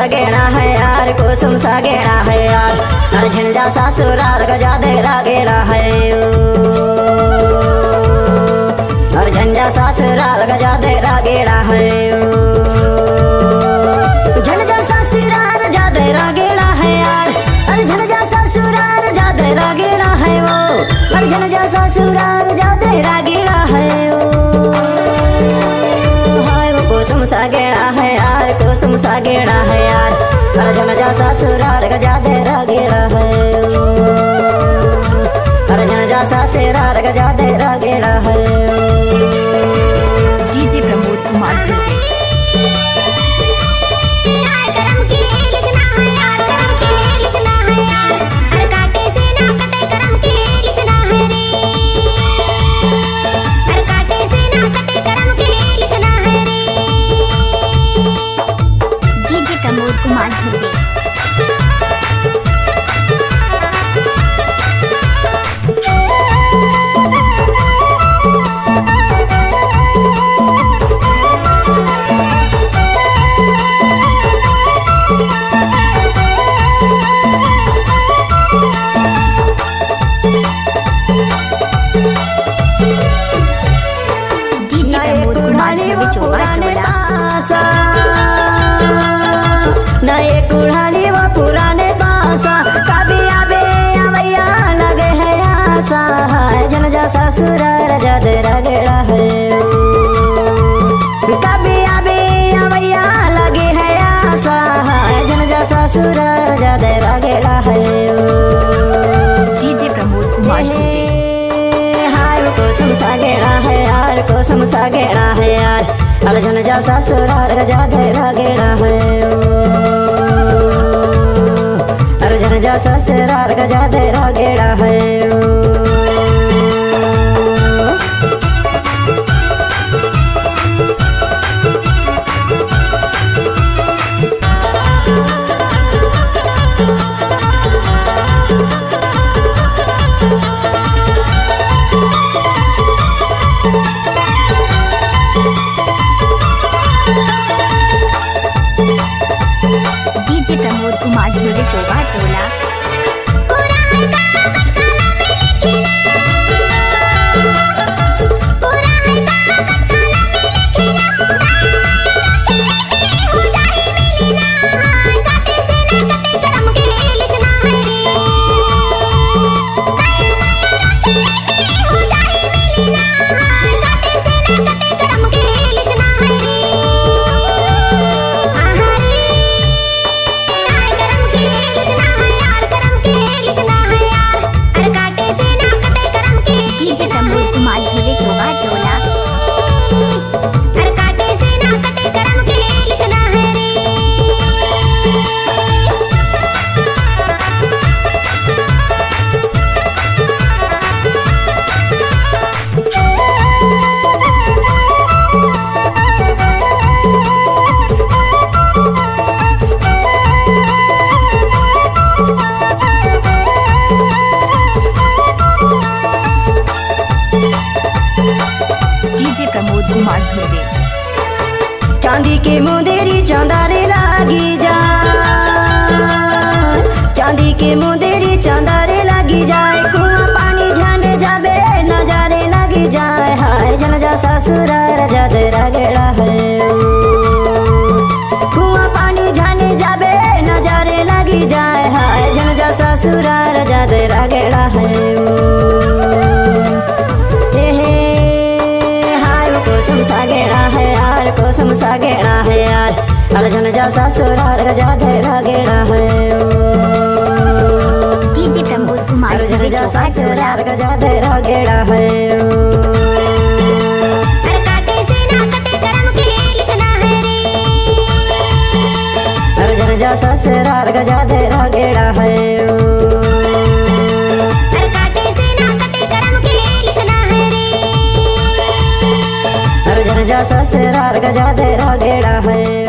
गेड़ा है यार, कुसुम सा गेड़ा है यार। अरे झंझा ससुराल गजा देरा गेड़ा है, अरे झंझा ससुराल गजा देरा गेड़ा है। झंझा ससुराल जा देरा गेड़ा है यार, अरे झंझा ससुराल जा देरा गेड़ा है वो, अरे झंझा ससुराल जा देरा गेड़ा है वो। हाय वो कुसुम सा गेड़ा है यार, कुसुम सा गेड़ा है यार। अरे झंझा ससुराल गजा देरा गेड़ा है, अरे झंझा ससुराल गजा देरा गेड़ा है। डीजे प्रमोद कुमार पुराने पासा, नए कुढ़ानी वो पुराने पासा। कभी आबे अवैया लगे है आशा, झंझा ससुराल जा देरा गेड़ा है। कभी आबे अवैया लगे है आशा, झंझा ससुराल जा देरा गेड़ा है। डीजे प्रमोद कुमार हाय कुसुम सा गेड़ा है यार, कुसुम सा गेड़ा है यार। अरे झंझा ससुराल गजा देरा गेड़ा है, अरे झंझा ससुराल गजा देरा गेड़ा है। प्रमोद कुमार ढोले चोबा टोला। चांदी के मुंदेरी चांदारे लागी जा, चांदी के मुंदेरी चांदारे लागी जाए। कुआं पानी झंडे जाबे नजारे लगी जाए, हाय झंझा ससुराल जा देरा गेड़ा है। कुआं पानी झंडे जाबे नजारे लगी जाए, हाय झंझा ससुराल जा देरा गेड़ा है। कुसुम सा गेड़ा है यार, कुसुम सा गेड़ा है यार। अरे झंझा ससुराल गजा देरा गेड़ा है, डीजे प्रमोद कुमार अरे झंझा ससुराल गजा देरा गेड़ा है। अरे झंझा ससुराल गजा देरा गेड़ा है, अरे झंझा ससुराल गजा देरा गेड़ा है।